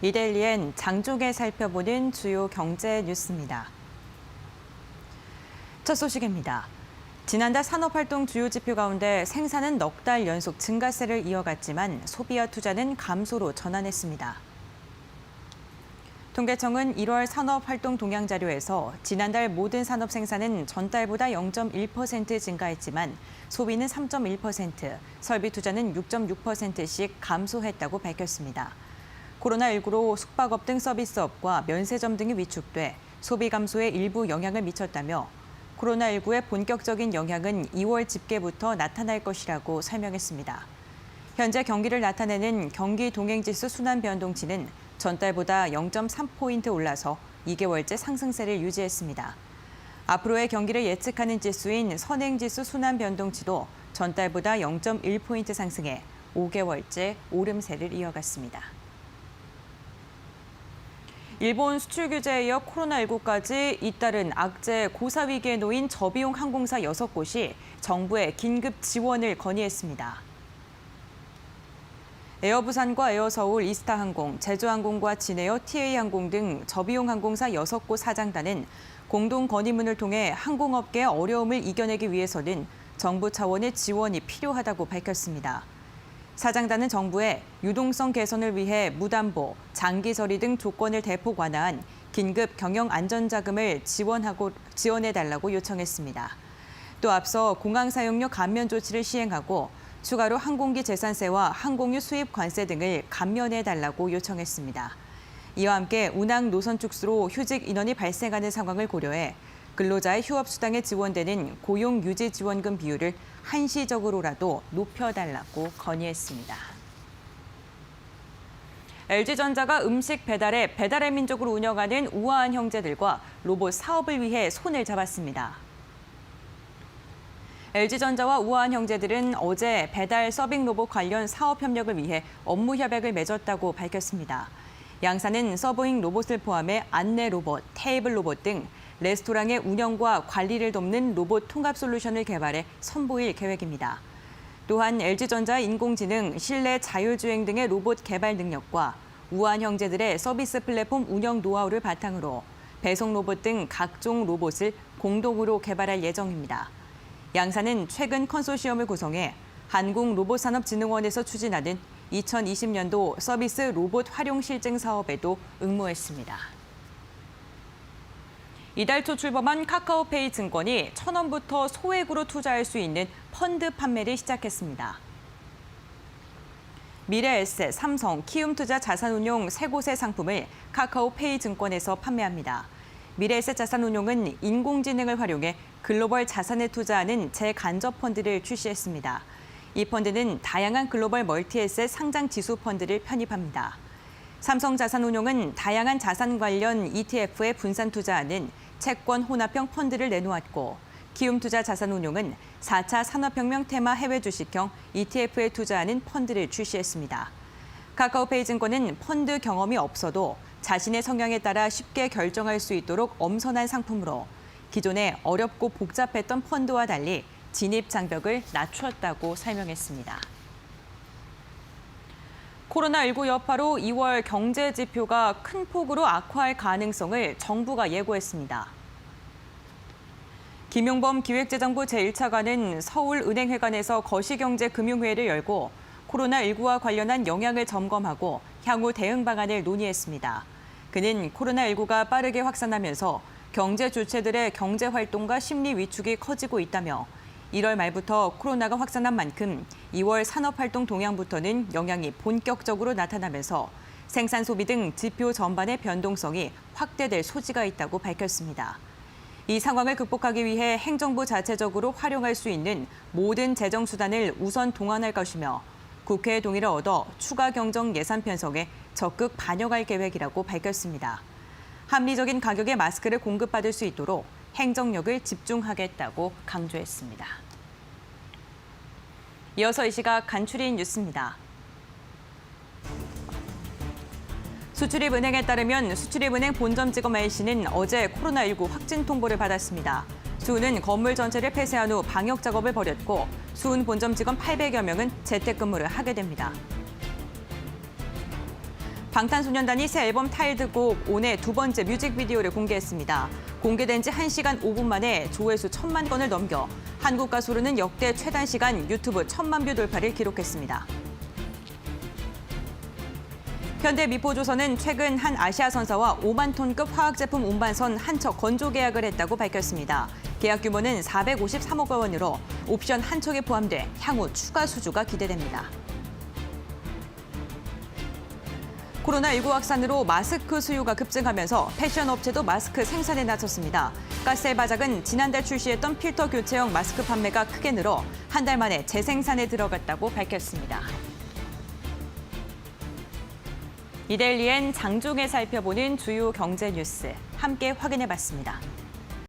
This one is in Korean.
이데일리엔 장중에 살펴보는 주요 경제 뉴스입니다. 첫 소식입니다. 지난달 산업활동 주요 지표 가운데 생산은 넉 달 연속 증가세를 이어갔지만 소비와 투자는 감소로 전환했습니다. 통계청은 1월 산업활동 동향 자료에서 지난달 모든 산업 생산은 전달보다 0.1% 증가했지만 소비는 3.1%, 설비 투자는 6.6%씩 감소했다고 밝혔습니다. 코로나19로 숙박업 등 서비스업과 면세점 등이 위축돼 소비 감소에 일부 영향을 미쳤다며 코로나19의 본격적인 영향은 2월 집계부터 나타날 것이라고 설명했습니다. 현재 경기를 나타내는 경기 동행지수 순환 변동치는 전달보다 0.3포인트 올라서 2개월째 상승세를 유지했습니다. 앞으로의 경기를 예측하는 지수인 선행지수 순환 변동치도 전달보다 0.1포인트 상승해 5개월째 오름세를 이어갔습니다. 일본 수출 규제에 이어 코로나19까지 잇따른 악재 고사 위기에 놓인 저비용 항공사 6곳이 정부에 긴급 지원을 건의했습니다. 에어부산과 에어서울, 이스타항공, 제주항공과 진에어, TA항공 등 저비용 항공사 6곳 사장단은 공동 건의문을 통해 항공업계의 어려움을 이겨내기 위해서는 정부 차원의 지원이 필요하다고 밝혔습니다. 사장단은 정부에 유동성 개선을 위해 무담보, 장기 처리 등 조건을 대폭 완화한 긴급 경영 안전자금을 지원해달라고 요청했습니다. 또 앞서 공항 사용료 감면 조치를 시행하고 추가로 항공기 재산세와 항공유 수입 관세 등을 감면해달라고 요청했습니다. 이와 함께 운항 노선 축소로 휴직 인원이 발생하는 상황을 고려해 근로자의 휴업수당에 지원되는 고용유지지원금 비율을 한시적으로라도 높여달라고 건의했습니다. LG전자가 음식 배달의 배달의 민족으로 운영하는 우아한 형제들과 로봇 사업을 위해 손을 잡았습니다. LG전자와 우아한 형제들은 어제 배달 서빙 로봇 관련 사업 협력을 위해 업무 협약을 맺었다고 밝혔습니다. 양사는 서빙 로봇을 포함해 안내 로봇, 테이블 로봇 등 레스토랑의 운영과 관리를 돕는 로봇 통합 솔루션을 개발해 선보일 계획입니다. 또한 LG전자 인공지능, 실내 자율주행 등의 로봇 개발 능력과 우아한 형제들의 서비스 플랫폼 운영 노하우를 바탕으로 배송 로봇 등 각종 로봇을 공동으로 개발할 예정입니다. 양사는 최근 컨소시엄을 구성해 한국로봇산업진흥원에서 추진하는 2020년도 서비스 로봇 활용 실증 사업에도 응모했습니다. 이달 초 출범한 카카오페이 증권이 1,000원부터 소액으로 투자할 수 있는 펀드 판매를 시작했습니다. 미래에셋, 삼성, 키움투자 자산운용 3곳의 상품을 카카오페이 증권에서 판매합니다. 미래에셋 자산운용은 인공지능을 활용해 글로벌 자산에 투자하는 재간접 펀드를 출시했습니다. 이 펀드는 다양한 글로벌 멀티에셋 상장 지수 펀드를 편입합니다. 삼성자산운용은 다양한 자산 관련 ETF에 분산 투자하는 채권 혼합형 펀드를 내놓았고, 키움투자 자산운용은 4차 산업혁명 테마 해외 주식형 ETF에 투자하는 펀드를 출시했습니다. 카카오페이 증권은 펀드 경험이 없어도 자신의 성향에 따라 쉽게 결정할 수 있도록 엄선한 상품으로 기존에 어렵고 복잡했던 펀드와 달리 진입 장벽을 낮췄다고 설명했습니다. 코로나19 여파로 2월 경제 지표가 큰 폭으로 악화할 가능성을 정부가 예고했습니다. 김용범 기획재정부 제1차관은 서울은행회관에서 거시경제금융회의를 열고 코로나19와 관련한 영향을 점검하고 향후 대응 방안을 논의했습니다. 그는 코로나19가 빠르게 확산하면서 경제 주체들의 경제 활동과 심리 위축이 커지고 있다며 1월 말부터 코로나가 확산한 만큼 2월 산업활동 동향부터는 영향이 본격적으로 나타나면서 생산 소비 등 지표 전반의 변동성이 확대될 소지가 있다고 밝혔습니다. 이 상황을 극복하기 위해 행정부 자체적으로 활용할 수 있는 모든 재정 수단을 우선 동원할 것이며 국회의 동의를 얻어 추가 경정 예산 편성에 적극 반영할 계획이라고 밝혔습니다. 합리적인 가격의 마스크를 공급받을 수 있도록 행정력을 집중하겠다고 강조했습니다. 이어서 이 시각 간추린 뉴스입니다. 수출입은행에 따르면 수출입은행 본점직원 A씨는 어제 코로나19 확진 통보를 받았습니다. 수은은 건물 전체를 폐쇄한 후 방역 작업을 벌였고 수은 본점 직원 800여 명은 재택근무를 하게 됩니다. 방탄소년단이 새 앨범 타이틀곡 온의 두 번째 뮤직비디오를 공개했습니다. 공개된 지 1시간 5분 만에 조회수 1,000만 건을 넘겨 한국 가수로는 역대 최단 시간 유튜브 1,000만 뷰 돌파를 기록했습니다. 현대미포조선은 최근 한 아시아 선사와 5만 톤급 화학제품 운반선 한 척 건조 계약을 했다고 밝혔습니다. 계약 규모는 453억 원으로 옵션 한 척에 포함돼 향후 추가 수주가 기대됩니다. 코로나19 확산으로 마스크 수요가 급증하면서 패션 업체도 마스크 생산에 나섰습니다. 가스엘바작은 지난달 출시했던 필터 교체형 마스크 판매가 크게 늘어 한 달 만에 재생산에 들어갔다고 밝혔습니다. 이데일리엔 장중에 살펴보는 주요 경제 뉴스 함께 확인해봤습니다.